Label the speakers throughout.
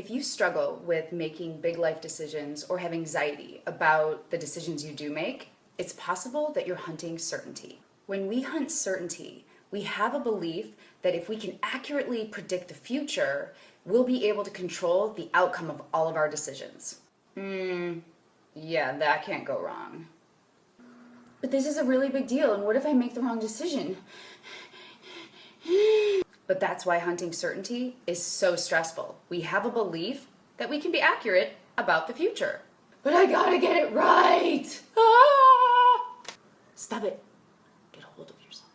Speaker 1: If you struggle with making big life decisions or have anxiety about the decisions you do make, it's possible that you're hunting certainty. When we hunt certainty, we have a belief that if we can accurately predict the future, we'll be able to control the outcome of all of our decisions. Yeah, that can't go wrong. But this is a really big deal, and what if I make the wrong decision? But that's why hunting certainty is so stressful. We have a belief that we can be accurate about the future. But I gotta get it right! Ah! Stop it. Get a hold of yourself.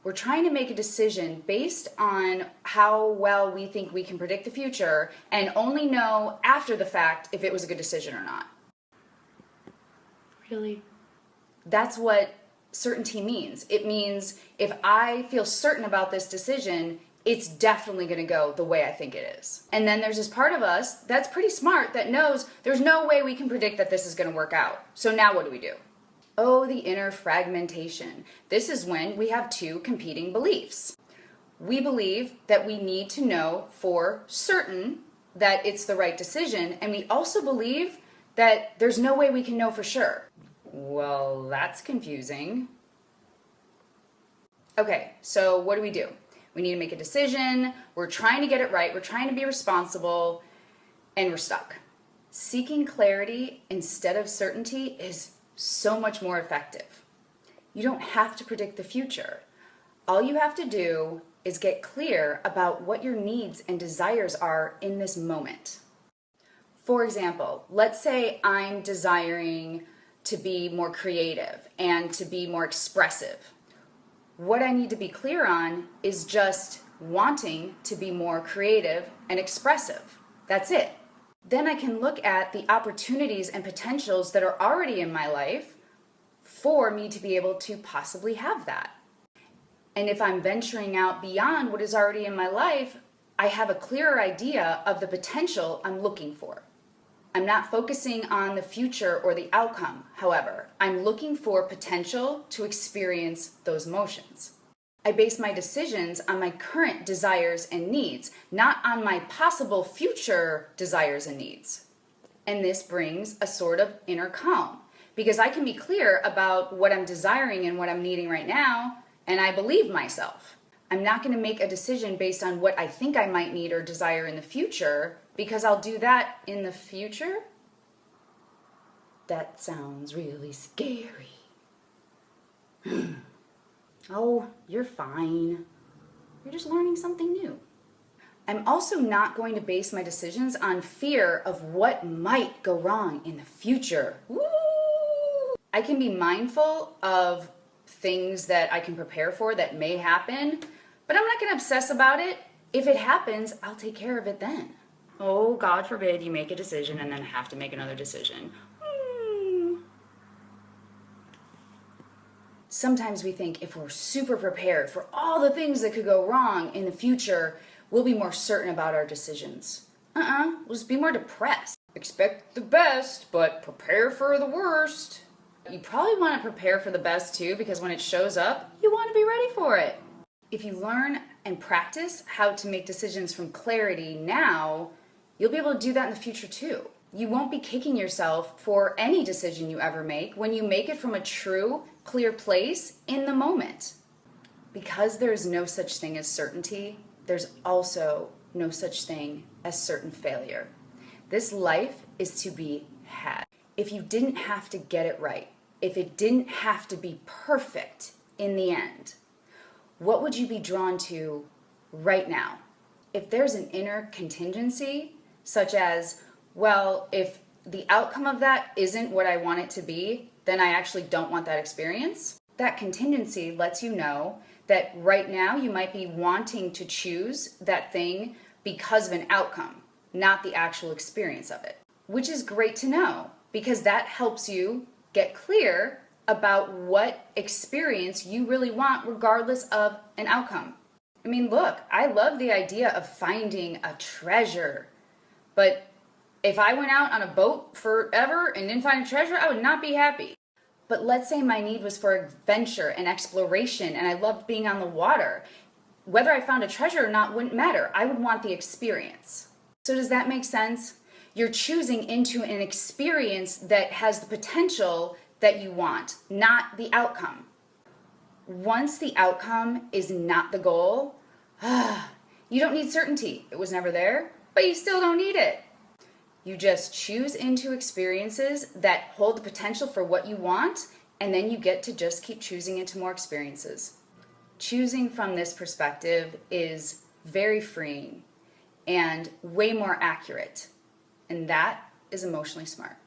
Speaker 1: We're trying to make a decision based on how well we think we can predict the future and only know after the fact if it was a good decision or not. Really? That's what certainty means. It means if I feel certain about this decision, it's definitely going to go the way I think it is. And then there's this part of us that's pretty smart that knows there's no way we can predict that this is going to work out. So now what do? Oh, the inner fragmentation. This is when we have two competing beliefs. We believe that we need to know for certain that it's the right decision, and we also believe that there's no way we can know for sure. Well, that's confusing. Okay, so what do? We need to make a decision, we're trying to get it right, we're trying to be responsible, and we're stuck. Seeking clarity instead of certainty is so much more effective. You don't have to predict the future. All you have to do is get clear about what your needs and desires are in this moment. For example, let's say I'm desiring to be more creative and to be more expressive. What I need to be clear on is just wanting to be more creative and expressive. That's it. Then I can look at the opportunities and potentials that are already in my life for me to be able to possibly have that. And if I'm venturing out beyond what is already in my life, I have a clearer idea of the potential I'm looking for. I'm not focusing on the future or the outcome, however. I'm looking for potential to experience those emotions. I base my decisions on my current desires and needs, not on my possible future desires and needs. And this brings a sort of inner calm, because I can be clear about what I'm desiring and what I'm needing right now, and I believe myself. I'm not going to make a decision based on what I think I might need or desire in the future, because I'll do that in the future? That sounds really scary. Oh, you're fine. You're just learning something new. I'm also not going to base my decisions on fear of what might go wrong in the future. Woo! I can be mindful of things that I can prepare for that may happen, but I'm not going to obsess about it. If it happens, I'll take care of it then. Oh, God forbid you make a decision and then have to make another decision. Sometimes we think if we're super prepared for all the things that could go wrong in the future, we'll be more certain about our decisions. We'll just be more depressed. Expect the best, but prepare for the worst. You probably want to prepare for the best too, because when it shows up, you want to be ready for it. If you learn and practice how to make decisions from clarity now, you'll be able to do that in the future too. You won't be kicking yourself for any decision you ever make when you make it from a true, clear place in the moment. Because there is no such thing as certainty, there's also no such thing as certain failure. This life is to be had. If you didn't have to get it right, if it didn't have to be perfect in the end, what would you be drawn to right now? If there's an inner contingency, such as, well, if the outcome of that isn't what I want it to be, then I actually don't want that experience. That contingency lets you know that right now you might be wanting to choose that thing because of an outcome, not the actual experience of it. Which is great to know, because that helps you get clear about what experience you really want regardless of an outcome. I mean, look, I love the idea of finding a treasure, but if I went out on a boat forever and didn't find a treasure, I would not be happy. But let's say my need was for adventure and exploration, and I loved being on the water. Whether I found a treasure or not wouldn't matter. I would want the experience. So does that make sense? You're choosing into an experience that has the potential that you want, not the outcome. Once the outcome is not the goal, you don't need certainty. It was never there, but you still don't need it. You just choose into experiences that hold the potential for what you want, and then you get to just keep choosing into more experiences. Choosing from this perspective is very freeing and way more accurate, and that is emotionally smart.